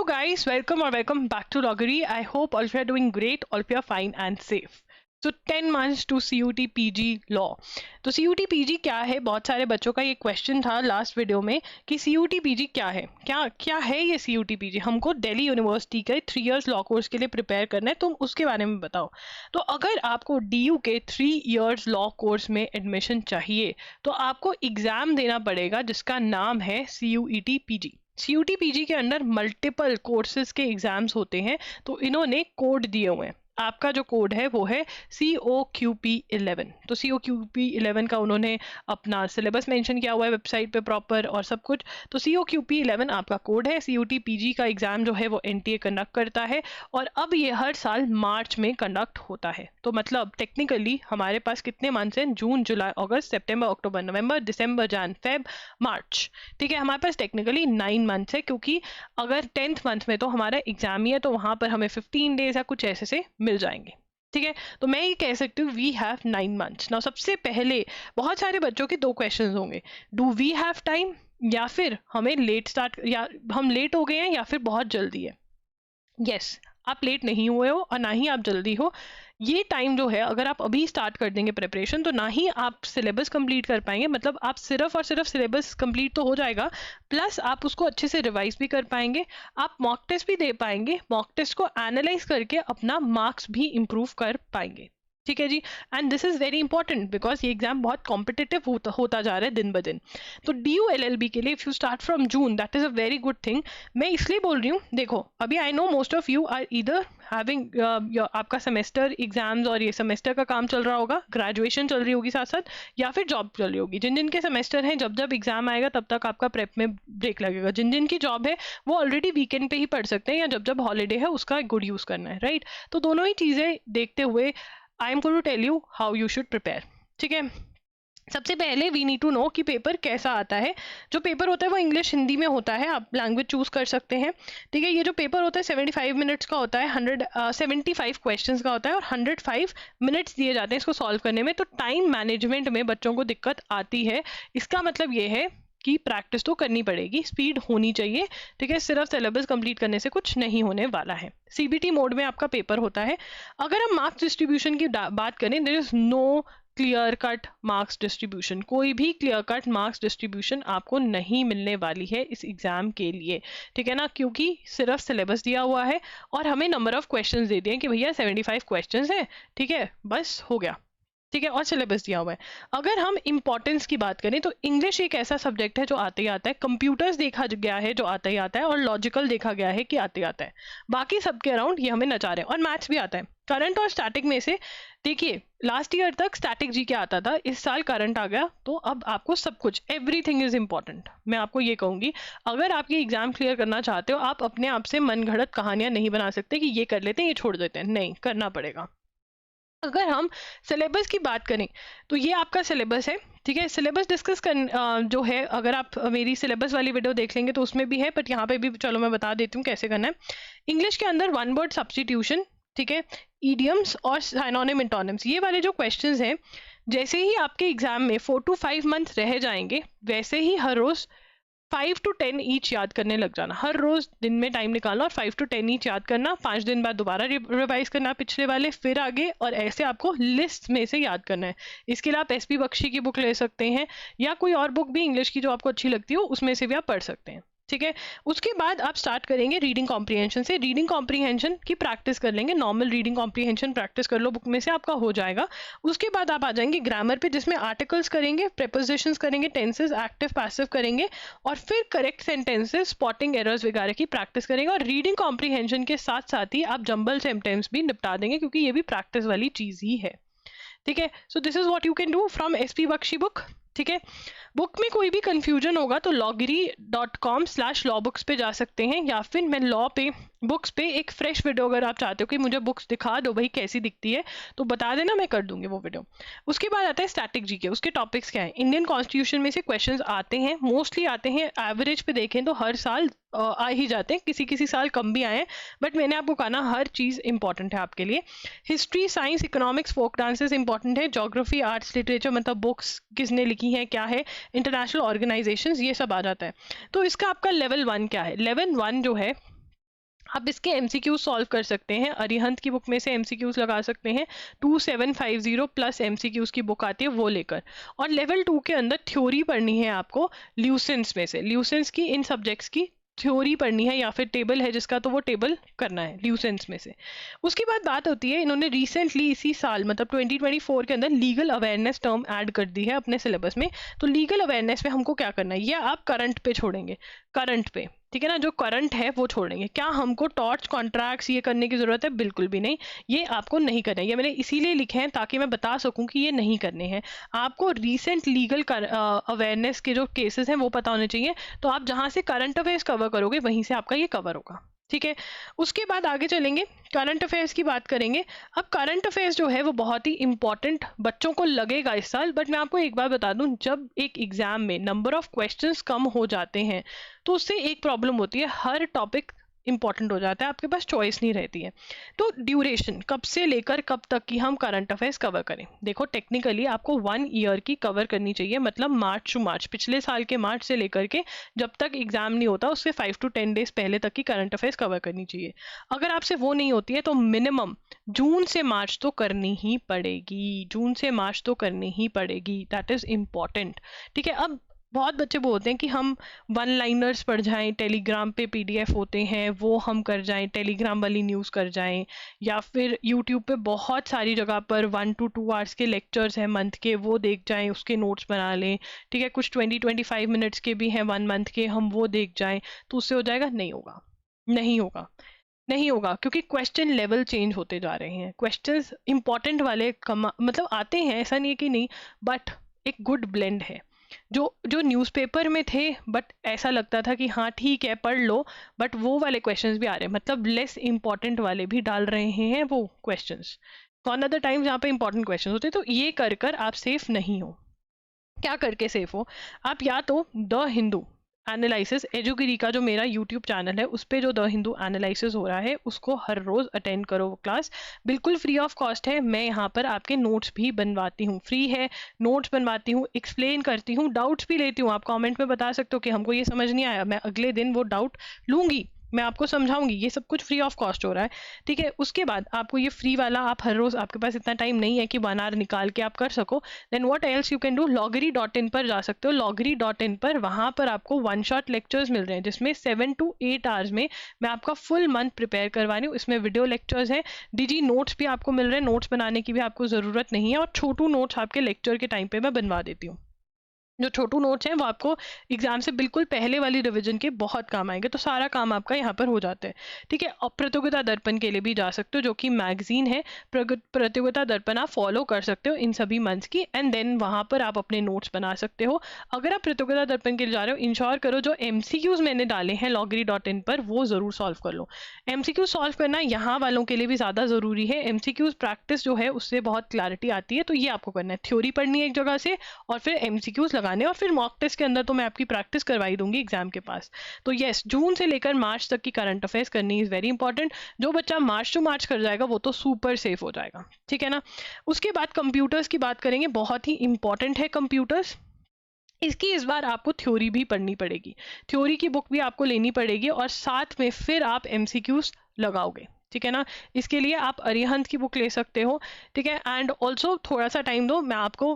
Hello guys, welcome back to Loggery. I hope all of you are doing great, all of you are fine and safe. So 10 months to CUT PG law. तो CUT PG क्या है? बहुत सारे बच्चों का ये question था last video में कि CUT PG क्या है, क्या है ये CUT PG? हमको दिल्ली यूनिवर्सिटी के 3 इयर्स लॉ कोर्स के लिए प्रिपेयर करना है, तुम उसके बारे में बताओ। तो अगर आपको DU के 3 इयर्स लॉ कोर्स में एडमिशन चाहिए तो आपको एग्जाम देना पड़ेगा जिसका नाम है CUET PG। CUT PG के अंदर मल्टीपल कोर्सेज के एग्जाम्स होते हैं, तो इन्होंने कोड दिए हुए हैं। आपका जो कोड है वो है COQP11। तो COQP11 का उन्होंने अपना सिलेबस मेंशन किया हुआ है वेबसाइट पे प्रॉपर और सब कुछ। तो COQP11 आपका कोड है। CUT PG का एग्जाम जो है वो NTA कंडक्ट करता है और अब ये हर साल मार्च में कंडक्ट होता है। तो मतलब टेक्निकली हमारे पास कितने मंथ्स हैं? जून, जुलाई, अगस्त, सितंबर, अक्टूबर, नवंबर, दिसंबर, जन, फेब, मार्च। ठीक है, हमारे पास टेक्निकली 9 मंथ्स है, क्योंकि अगर 10th मंथ में तो हमारा एग्जाम ही है, तो वहां पर हमें 15 डेज या कुछ ऐसे से मिल जाएंगे। ठीक है, तो मैं ये कह सकती हूँ वी हैव 9 मंथ्स। नाउ सबसे पहले बहुत सारे बच्चों के 2 क्वेश्चन होंगे, डू वी हैव टाइम, या फिर हमें लेट स्टार्ट, या हम लेट हो गए हैं या फिर बहुत जल्दी है। यस, आप लेट नहीं हुए हो और ना ही आप जल्दी हो। ये टाइम जो है, अगर आप अभी स्टार्ट कर देंगे प्रिपरेशन, तो ना ही आप सिलेबस कंप्लीट कर पाएंगे, मतलब आप सिर्फ और सिर्फ सिलेबस कंप्लीट तो हो जाएगा, प्लस आप उसको अच्छे से रिवाइज भी कर पाएंगे, आप मॉक टेस्ट भी दे पाएंगे, मॉक टेस्ट को एनालाइज करके अपना मार्क्स भी इम्प्रूव कर पाएंगे। ठीक है जी, and this is very important because ये एग्जाम बहुत कॉम्पिटिटिव होता जा रहा है दिन ब दिन। तो DU LLB के लिए if you start from June, that is a very good thing. मैं इसलिए बोल रही हूँ, देखो अभी I know most of you are either having आपका सेमेस्टर एग्जाम्स और ये सेमेस्टर का काम चल रहा होगा, ग्रेजुएशन चल रही होगी साथ साथ, या फिर जॉब चल रही होगी। जिन जिन के सेमेस्टर हैं, जब जब एग्जाम आएगा तब तक आपका प्रेप में ब्रेक लगेगा। जिन जिन की जॉब है वो ऑलरेडी वीकेंड पे ही पढ़ सकते हैं, या जब जब हॉलीडे है उसका गुड यूज करना है, राइट? तो दोनों ही चीजें देखते हुए I am going to tell you how you should prepare. ठीक है, सबसे पहले वी नीड टू नो कि पेपर कैसा आता है। जो पेपर होता है वो इंग्लिश हिंदी में होता है, आप लैंग्वेज चूज कर सकते हैं। ठीक है, ये जो पेपर होता है 75 मिनट्स का होता है, 175 क्वेश्चंस का होता है और 105 मिनट्स दिए जाते हैं इसको सॉल्व करने में। तो टाइम मैनेजमेंट में बच्चों को दिक्कत आती है, इसका मतलब ये है कि प्रैक्टिस तो करनी पड़ेगी, स्पीड होनी चाहिए। ठीक है, सिर्फ सिलेबस कंप्लीट करने से कुछ नहीं होने वाला है। CBT मोड में आपका पेपर होता है। अगर हम मार्क्स डिस्ट्रीब्यूशन की बात करें, there is no clear cut marks distribution. कोई भी क्लियर कट मार्क्स डिस्ट्रीब्यूशन आपको नहीं मिलने वाली है इस एग्जाम के लिए। ठीक है ना, क्योंकि सिर्फ सिलेबस दिया हुआ है और हमें नंबर ऑफ क्वेश्चंस दे दिए कि भैया 75 क्वेश्चंस है, ठीक है, बस हो गया। ठीक है, और सिलेबस दिया हुआ है। अगर हम इंपॉर्टेंस की बात करें तो इंग्लिश एक ऐसा सब्जेक्ट है जो आते ही आता है, कंप्यूटर्स देखा गया है जो आता ही आता है, और लॉजिकल देखा गया है कि आते ही आता है। बाकी सबके अराउंड ये हमें नचा रहे हैं, और मैथ्स भी आता है। करंट और स्टैटिक में से देखिए, लास्ट ईयर तक स्टैटिक GK आता था, इस साल करंट आ गया, तो अब आपको सब कुछ, एवरीथिंग इज इंपॉर्टेंट। मैं आपको ये कहूंगी, अगर आप ये एग्जाम क्लियर करना चाहते हो, आप अपने आप से मन घड़त कहानियां नहीं बना सकते कि ये कर लेते हैं, ये छोड़ देते हैं, नहीं, करना पड़ेगा। अगर हम सिलेबस की बात करें तो ये आपका सिलेबस है। ठीक है, सिलेबस डिस्कस कर जो है, अगर आप मेरी सिलेबस वाली वीडियो देख लेंगे तो उसमें भी है, बट यहाँ पे भी चलो मैं बता देती हूँ कैसे करना है। इंग्लिश के अंदर 1 वर्ड सब्स्टिट्यूशन, ठीक है, इडियम्स और साइनोनिम एंटोनिम्स, ये वाले जो क्वेश्चंस हैं, जैसे ही आपके एग्जाम में 4 to 5 मंथ रह जाएंगे, वैसे ही हर रोज 5 to 10 ईच याद करने लग जाना। हर रोज दिन में टाइम निकालना और 5 to 10 ईच याद करना। 5 दिन बाद दोबारा रिवाइज करना पिछले वाले, फिर आगे, और ऐसे आपको लिस्ट में से याद करना है। इसके लिए आप SP बख्शी की बुक ले सकते हैं, या कोई और बुक भी इंग्लिश की जो आपको अच्छी लगती हो उसमें से भी आप पढ़ सकते हैं। ठीक है, उसके बाद आप स्टार्ट करेंगे रीडिंग कॉम्प्रीहेंशन से। रीडिंग कॉम्प्रीहेंशन की प्रैक्टिस कर लेंगे, नॉर्मल रीडिंग कॉम्प्रीहेंशन प्रैक्टिस कर लो, बुक में से आपका हो जाएगा। उसके बाद आप आ जाएंगे ग्रामर पे, जिसमें आर्टिकल्स करेंगे, प्रेपोजिशंस करेंगे, टेंसेस, एक्टिव पैसिव करेंगे, और फिर करेक्ट सेंटेंसेस, स्पॉटिंग एरर्स वगैरह की प्रैक्टिस करेंगे। और रीडिंग कॉम्प्रीहेंशन के साथ साथ ही आप जंबल सेंटेंस भी निपटा देंगे, क्योंकि ये भी प्रैक्टिस वाली चीज ही है। ठीक है, so this is what you can do from SP Bakshi book. ठीक है, बुक में कोई भी कंफ्यूजन होगा तो loggery.com/lawbooks पे जा सकते हैं, या फिर मैं लॉ पे बुक्स पे एक फ्रेश वीडियो, अगर आप चाहते हो कि मुझे बुक्स दिखा दो भाई कैसी दिखती है, तो बता देना, मैं कर दूंगी वो वीडियो। उसके बाद आता है स्टैटिक GK। उसके टॉपिक्स क्या है? इंडियन कॉन्स्टिट्यूशन में से क्वेश्चंस आते हैं, मोस्टली आते हैं, एवरेज पे देखें तो हर साल आ ही जाते हैं, किसी किसी साल कम भी आए हैं, बट मैंने आपको कहा ना, हर चीज़ इंपॉर्टेंट है आपके लिए। History, science, economics, folk dances important है। ज्योग्राफी, आर्ट्स, लिटरेचर, मतलब बुक्स किसने लिखी है, क्या है, इंटरनेशनल ऑर्गेनाइजेशंस, ये सब आ जाता है। तो इसका आपका लेवल 1 क्या है? लेवल 1 जो है आप इसके एमसीक्यूज सॉल्व कर सकते हैं। अरिहंत की बुक में से एमसीक्यूज लगा सकते हैं, 2750 प्लस एमसीक्यूज की बुक आती है वो लेकर। और लेवल 2 के अंदर थ्योरी पढ़नी है आपको ल्यूसेंस में से, ल्यूसेंस की इन सब्जेक्ट्स की थ्योरी पढ़नी है, या फिर टेबल है जिसका तो वो टेबल करना है ल्यूसेंस में से। उसके बाद बात होती है, इन्होंने रिसेंटली इसी साल मतलब 2024 के अंदर लीगल अवेयरनेस टर्म ऐड कर दी है अपने सिलेबस में। तो लीगल अवेयरनेस में हमको क्या करना है, ये आप करंट पे छोड़ेंगे, करंट पे, ठीक है ना, जो करंट है वो छोड़ेंगे। क्या हमको टॉर्च कॉन्ट्रैक्ट्स ये करने की जरूरत है? बिल्कुल भी नहीं, ये आपको नहीं करना है। ये मैंने इसीलिए लिखे हैं ताकि मैं बता सकूं कि ये नहीं करने हैं। आपको रीसेंट लीगल अवेयरनेस के जो केसेस हैं वो पता होने चाहिए। तो आप जहां से करंट अफेयर्स कवर करोगे वहीं से आपका ये कवर होगा, ठीक है। उसके बाद आगे चलेंगे, करंट अफेयर्स की बात करेंगे। अब करंट अफेयर्स जो है वो बहुत ही इंपॉर्टेंट बच्चों को लगेगा इस साल, बट मैं आपको एक बात बता दूं, जब एक एग्जाम में नंबर ऑफ क्वेश्चंस कम हो जाते हैं तो उससे एक प्रॉब्लम होती है, हर टॉपिक इंपॉर्टेंट हो जाता है, आपके पास चॉइस नहीं रहती है। तो ड्यूरेशन कब से लेकर कब तक की हम करंट अफेयर्स कवर करें? देखो टेक्निकली आपको 1 ईयर की कवर करनी चाहिए, मतलब मार्च टू मार्च, पिछले साल के मार्च से लेकर के जब तक एग्जाम नहीं होता उससे 5 to 10 डेज पहले तक की करंट अफेयर्स कवर करनी चाहिए। अगर आपसे वो नहीं होती है तो मिनिमम जून से मार्च तो करनी ही पड़ेगी, जून से मार्च तो करनी ही पड़ेगी, दैट इज इम्पॉर्टेंट, ठीक है। अब बहुत बच्चे बोलते हैं कि हम वन लाइनर्स पढ़ जाएं, टेलीग्राम पे पीडीएफ होते हैं वो हम कर जाएं, टेलीग्राम वाली न्यूज़ कर जाएं, या फिर यूट्यूब पे बहुत सारी जगह पर 1 to 2 आवर्स के लेक्चर्स हैं मंथ के, वो देख जाएं, उसके नोट्स बना लें, ठीक है। कुछ 20-25 मिनट्स के भी हैं 1 मंथ के, हम वो देख जाएं, तो उससे हो जाएगा? नहीं होगा, नहीं होगा, नहीं होगा, क्योंकि क्वेश्चन लेवल चेंज होते जा रहे हैं। क्वेश्चंस इंपॉर्टेंट वाले मतलब आते हैं, ऐसा नहीं है कि नहीं, बट एक गुड ब्लेंड है। जो जो न्यूज़पेपर में थे बट ऐसा लगता था कि हाँ ठीक है पढ़ लो, बट वो वाले क्वेश्चंस भी आ रहे हैं, मतलब लेस इंपॉर्टेंट वाले भी डाल रहे हैं वो क्वेश्चंस। कौन अदर टाइम जहाँ पे इंपॉर्टेंट क्वेश्चन होते, तो ये कर कर आप सेफ नहीं हो। क्या करके सेफ हो आप? या तो द हिंदू एनालिसिस, एजुगिरी का जो मेरा यूट्यूब चैनल है उस पर जो द हिंदू एनालिसिस हो रहा है उसको हर रोज अटेंड करो, वो क्लास बिल्कुल फ्री ऑफ कॉस्ट है। मैं यहाँ पर आपके नोट्स भी बनवाती हूँ, फ्री है, नोट्स बनवाती हूँ, एक्सप्लेन करती हूँ, डाउट्स भी लेती हूँ। आप कमेंट में बता सकते हो कि हमको ये समझ नहीं आया, मैं अगले दिन वो डाउट लूंगी, मैं आपको समझाऊंगी। ये सब कुछ फ्री ऑफ कॉस्ट हो रहा है, ठीक है। उसके बाद आपको ये फ्री वाला, आप हर रोज, आपके पास इतना टाइम नहीं है कि 1 आवर निकाल के आप कर सको, then what else you can do, loggery.in पर जा सकते हो। loggery.in पर वहां पर आपको 1 शॉट लेक्चर्स मिल रहे हैं जिसमें 7 to 8 आवर्स में मैं आपका फुल मंथ प्रिपेयर करवा रही हूँ। इसमें वीडियो लेक्चर्स हैं, डिजी नोट्स भी आपको मिल रहे हैं, नोट्स बनाने की भी आपको जरूरत नहीं है, और छोटू नोट्स आपके लेक्चर के टाइम पे मैं बनवा देती हूँ। जो छोटू नोट्स हैं वो आपको एग्जाम से बिल्कुल पहले वाली रिवीजन के बहुत काम आएंगे, तो सारा काम आपका यहाँ पर हो जाता है, ठीक है। और प्रतियोगिता दर्पण के लिए भी जा सकते हो, जो कि मैगजीन है, प्रतियोगिता दर्पण आप फॉलो कर सकते हो इन सभी मंथ्स की, एंड देन वहाँ पर आप अपने नोट्स बना सकते हो। अगर आप प्रतियोगिता दर्पण के लिए जा रहे हो, इंश्योर करो जो एमसीक्यूज मैंने डाले हैं loggery.in पर वो जरूर सॉल्व कर लो। एमसीक्यूज सॉल्व करना यहाँ वालों के लिए भी ज़्यादा ज़रूरी है, एमसीक्यूज प्रैक्टिस जो है उससे बहुत क्लैरिटी आती है, तो ये आपको करना है। थ्योरी पढ़नी है एक जगह से और फिर एमसीक्यूज लगाने, और फिर मॉक टेस्ट के अंदर तो मैं आपकी प्रैक्टिस करवाई दूंगी एग्जाम के पास। तो यस, जून से लेकर मार्च तक की करंट अफेयर्स करनी इज वेरी इंपॉर्टेंट। जो बच्चा मार्च टू मार्च कर जाएगा वो तो सुपर सेफ हो जाएगा, ठीक है ना। उसके बाद कंप्यूटर्स की बात करेंगे, बहुत ही इंपॉर्टेंट है कंप्यूटर्स। इसकी इस बार आपको थ्योरी भी पढ़नी पड़ेगी, थ्योरी की बुक भी आपको लेनी पड़ेगी, और साथ में फिर आप एमसीक्यूज लगाओगे, ठीक है ना। इसके लिए आप अरिहंत की बुक ले सकते हो, ठीक है। एंड ऑल्सो थोड़ा सा टाइम दो, मैं आपको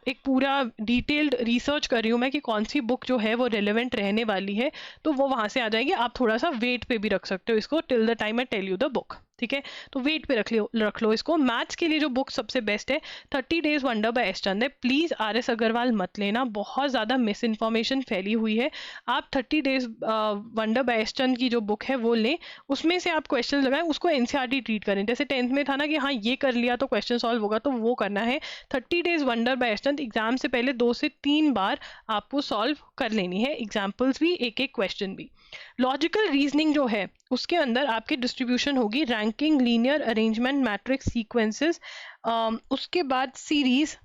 एक पूरा डिटेल्ड रिसर्च कर रही हूँ मैं कि कौन सी बुक जो है वो रिलेवेंट रहने वाली है, तो वो वहाँ से आ जाएगी। आप थोड़ा सा वेट पे भी रख सकते हो इसको, till the time I tell you the book, ठीक है। तो वेट पे रख लो इसको। मैथ्स के लिए जो बुक सबसे बेस्ट है 30 डेज वंडर बाय एस चंद है। प्लीज़ RS अग्रवाल मत लेना, बहुत ज़्यादा मिस इन्फॉर्मेशन फैली हुई है। आप 30 डेज वंडर बाय एस चंद की जो बुक है वो लें, उसमें से आप क्वेश्चन लगाएं, उसको NCERT ट्रीट करें। जैसे 10th में था ना कि हाँ ये कर लिया तो क्वेश्चन सॉल्व होगा, तो वो करना है। 30 days wonder by S Chand exam से पहले 2 से 3 बार आपको सॉल्व कर लेनी है, एग्जाम्पल्स भी, एक एक क्वेश्चन भी। लॉजिकल रीजनिंग जो है उसके अंदर आपकी डिस्ट्रीब्यूशन होगी ranking, linear arrangement, matrix, sequences, उसके बाद series,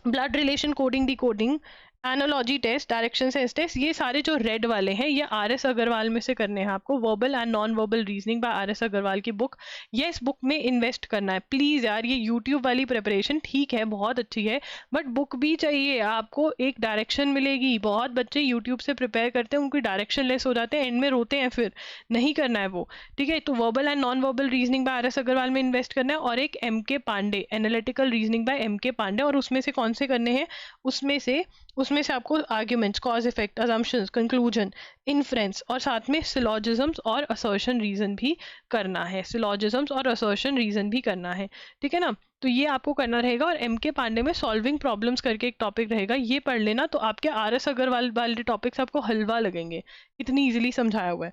blood relation, coding, decoding, analogy test, direction sense test, ये सारे जो रेड वाले हैं ये RS अग्रवाल में से करने हैं आपको। Verbal and non verbal reasoning by RS Agarwal की बुक, ये इस बुक में इन्वेस्ट करना है प्लीज़ यार। ये यूट्यूब वाली प्रिपरेशन ठीक है, बहुत अच्छी है, बट बुक भी चाहिए आपको, एक डायरेक्शन मिलेगी। बहुत बच्चे यूट्यूब से प्रिपेयर करते हैं, उनकी डायरेक्शन लेस हो जाते हैं, एंड में रोते हैं, फिर नहीं करना है वो, ठीक है। तो verbal and non verbal reasoning by RS Agarwal में इन्वेस्ट करना है, और एक MK Pandey analytical reasoning by MK Pandey, और उसमें से कौन से करने हैं, उसमें से आपको arguments, cause effect, assumptions, conclusion, inference, और साथ में सिलॉजिज्म्स और असर्शन रीजन भी करना है, सिलॉजिज्म्स और असर्शन रीजन भी करना है, ठीक है ना। तो ये आपको करना रहेगा। और MK पांडे में सॉल्विंग प्रॉब्लम्स करके एक टॉपिक रहेगा, ये पढ़ लेना, तो आपके RS अग्रवाल वाले टॉपिक्स आपको हलवा लगेंगे, इतनी इजीली समझाया हुआ है।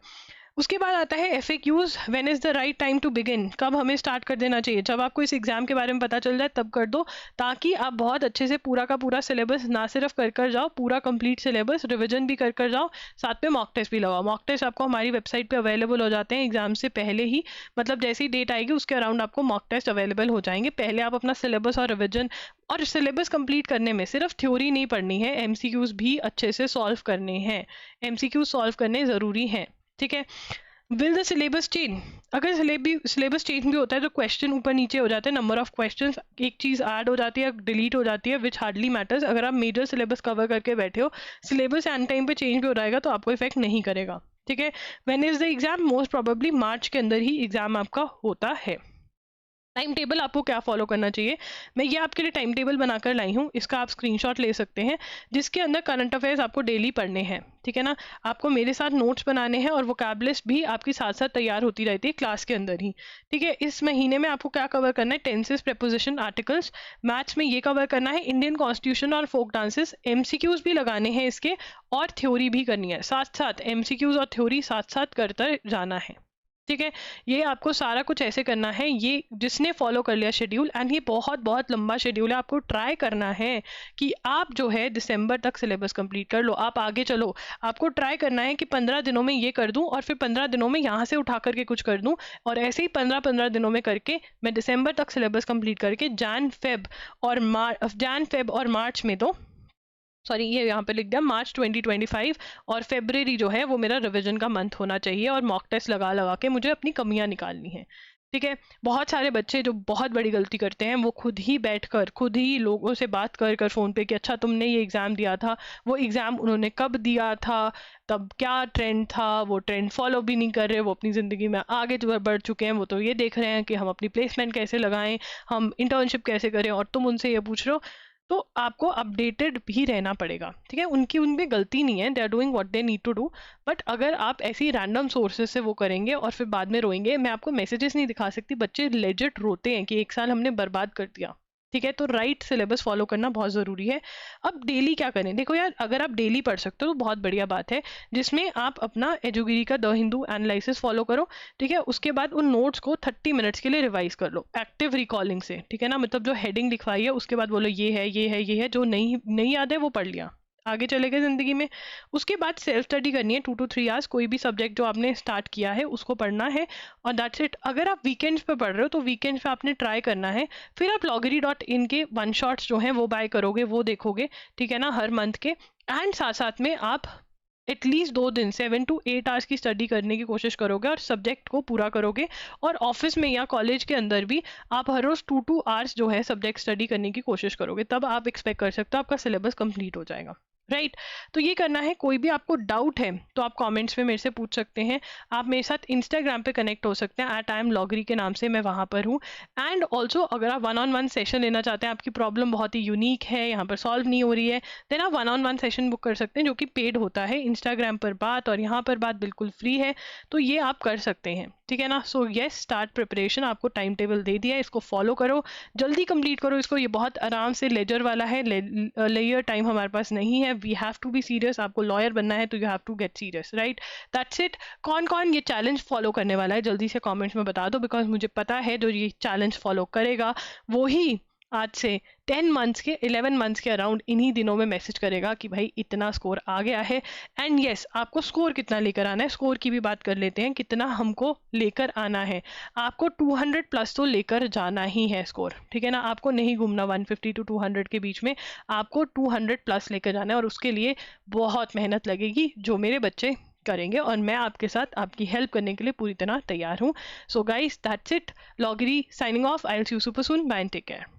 उसके बाद आता है FAQs, when is the right time to begin, कब हमें स्टार्ट कर देना चाहिए। जब आपको इस एग्जाम के बारे में पता चल जाए तब कर दो, ताकि आप बहुत अच्छे से पूरा का पूरा सिलेबस ना सिर्फ कर जाओ, पूरा कंप्लीट सिलेबस रिवीजन भी कर जाओ, साथ में मॉक टेस्ट भी लगाओ। मॉक टेस्ट आपको हमारी वेबसाइट पे अवेलेबल हो जाते हैं एग्जाम से पहले ही, मतलब जैसी डेट आएगी उसके अराउंड आपको मॉक टेस्ट अवेलेबल हो जाएंगे। पहले आप अपना सिलेबस और रिवीजन, और सिलेबस कंप्लीट करने में सिर्फ थ्योरी नहीं पढ़नी है, MCQs भी अच्छे से सॉल्व करने हैं, MCQs सॉल्व करने ज़रूरी हैं, ठीक है। विल द सिलेबस चेंज, अगर सिलेबस चेंज भी होता है तो क्वेश्चन ऊपर नीचे हो जाते हैं, नंबर ऑफ क्वेश्चंस, एक चीज़ ऐड हो जाती है, डिलीट हो जाती है, विच हार्डली मैटर्स। अगर आप मेजर सिलेबस कवर करके बैठे हो, सिलेबस एंड टाइम पे चेंज भी हो जाएगा तो आपको इफेक्ट नहीं करेगा, ठीक है। When is the exam, most probably March के अंदर ही एग्जाम आपका होता है। टाइम टेबल आपको क्या फॉलो करना चाहिए, मैं ये आपके लिए टाइम टेबल बनाकर लाई हूँ, इसका आप स्क्रीनशॉट ले सकते हैं, जिसके अंदर करंट अफेयर्स आपको डेली पढ़ने हैं, ठीक है ना। आपको मेरे साथ नोट्स बनाने हैं, और वोकैब लिस्ट भी आपकी साथ साथ तैयार होती रहती है क्लास के अंदर ही, ठीक है। इस महीने में आपको क्या कवर करना है, टेंसेस, प्रेपोजिशन, आर्टिकल्स। मैथ्स में ये कवर करना है, इंडियन कॉन्स्टिट्यूशन और फोक डांसेस, MCQs भी लगाने हैं इसके, और थ्योरी भी करनी है, साथ साथ MCQs और थ्योरी साथ साथ करते जाना है, ठीक है। ये आपको सारा कुछ ऐसे करना है, ये जिसने फॉलो कर लिया शेड्यूल, एंड ये बहुत बहुत लंबा शेड्यूल है, आपको ट्राई करना है कि आप जो है दिसंबर तक सिलेबस कंप्लीट कर लो, आप आगे चलो। आपको ट्राई करना है कि 15 दिनों में ये कर दूं, और फिर 15 दिनों में यहाँ से उठा करके कुछ कर दूं, और ऐसे ही 15-15 दिनों में करके मैं दिसंबर तक सिलेबस कंप्लीट करके जैन फेब और मार्च में, तो सॉरी ये यहाँ पे लिख दिया, मार्च 2025, और फेब्रवरी जो है वो मेरा रिवीजन का मंथ होना चाहिए, और मॉक टेस्ट लगा लगा के मुझे अपनी कमियां निकालनी है, ठीक है। बहुत सारे बच्चे जो बहुत बड़ी गलती करते हैं, वो खुद ही बैठकर, खुद ही लोगों से बात कर कर फ़ोन पे कि अच्छा तुमने ये एग्ज़ाम दिया था, वो एग्ज़ाम उन्होंने कब दिया था, तब क्या ट्रेंड था, वो ट्रेंड फॉलो भी नहीं कर रहे, वो अपनी ज़िंदगी में आगे जो बढ़ चुके हैं, वो तो ये देख रहे हैं कि हम अपनी प्लेसमेंट कैसे लगाएं, हम इंटर्नशिप कैसे करें, और तुम उनसे ये पूछ रहे हो। तो आपको अपडेटेड भी रहना पड़ेगा, ठीक है। उनमें गलती नहीं है, they are doing what they need to do, but अगर आप ऐसी रैंडम सोर्सेज से वो करेंगे और फिर बाद में रोएंगे, मैं आपको मैसेजेस नहीं दिखा सकती, बच्चे लेजिट रोते हैं कि 1 साल हमने बर्बाद कर दिया, ठीक है। तो राइट सिलेबस फॉलो करना बहुत ज़रूरी है। अब डेली क्या करें, देखो यार, अगर आप डेली पढ़ सकते हो तो बहुत बढ़िया बात है, जिसमें आप अपना एजुगिरी का द हिंदू एनालिसिस फॉलो करो, ठीक है। उसके बाद उन नोट्स को 30 मिनट्स के लिए रिवाइज कर लो एक्टिव रिकॉलिंग से, ठीक है ना। मतलब जो हेडिंग लिखवाई है उसके बाद बोलो ये है, ये है, ये है, जो नहीं याद है वो पढ़ लिया, आगे चले गए ज़िंदगी में। उसके बाद सेल्फ स्टडी करनी है 2 to 3 आवर्स, कोई भी सब्जेक्ट जो आपने स्टार्ट किया है उसको पढ़ना है, और दैट्स इट। अगर आप वीकेंड्स पे पढ़ रहे हो तो वीकेंड्स पे आपने ट्राई करना है, फिर आप loggery.in के 1 शॉट्स जो हैं वो बाय करोगे, वो देखोगे, ठीक है ना, हर मंथ के। एंड साथ साथ में आप एटलीस्ट 2 दिन 7 to 8 आवर्स की स्टडी करने की कोशिश करोगे, और सब्जेक्ट को पूरा करोगे, और ऑफिस में या कॉलेज के अंदर भी आप हर रोज़ 2 आवर्स जो है सब्जेक्ट स्टडी करने की कोशिश करोगे, तब आप एक्सपेक्ट कर सकते हो आपका सिलेबस कंप्लीट हो जाएगा, राइट। तो ये करना है। कोई भी आपको डाउट है तो आप कमेंट्स में मेरे से पूछ सकते हैं, आप मेरे साथ इंस्टाग्राम पे कनेक्ट हो सकते हैं, @loggery के नाम से मैं वहाँ पर हूँ। एंड ऑल्सो अगर आप 1-on-1 सेशन लेना चाहते हैं, आपकी प्रॉब्लम बहुत ही यूनिक है, यहाँ पर सॉल्व नहीं हो रही है, देन आप 1-on-1 सेशन बुक कर सकते हैं, जो कि पेड होता है। इंस्टाग्राम पर बात और यहाँ पर बात बिल्कुल फ्री है, तो ये आप कर सकते हैं, ठीक है ना। सो येस, स्टार्ट प्रिपरेशन, आपको टाइम टेबल दे दिया है, इसको फॉलो करो, जल्दी कंप्लीट करो इसको। ये बहुत आराम से लेजर वाला है, लेयर टाइम हमारे पास नहीं है, we have to be serious. आपको लॉयर बनना है तो you have to get serious, right. That's it. कौन कौन ये चैलेंज फॉलो करने वाला है जल्दी से कमेंट्स में बता दो, बिकॉज मुझे पता है जो ये चैलेंज फॉलो करेगा वो ही आज से 10 मंथ्स के 11 मंथ्स के अराउंड इन्हीं दिनों में मैसेज करेगा कि भाई इतना स्कोर आ गया है। एंड यस, आपको स्कोर कितना लेकर आना है, स्कोर की भी बात कर लेते हैं, कितना हमको लेकर आना है। आपको 200 प्लस तो लेकर जाना ही है स्कोर, ठीक है ना। आपको नहीं घूमना 150 to 200 के बीच में, आपको 200 प्लस लेकर जाना है, और उसके लिए बहुत मेहनत लगेगी जो मेरे बच्चे करेंगे, और मैं आपके साथ आपकी हेल्प करने के लिए पूरी तरह तैयार हूँ। So guys, that's it. लॉगरी signing off. I will see you super soon. Bye and take care.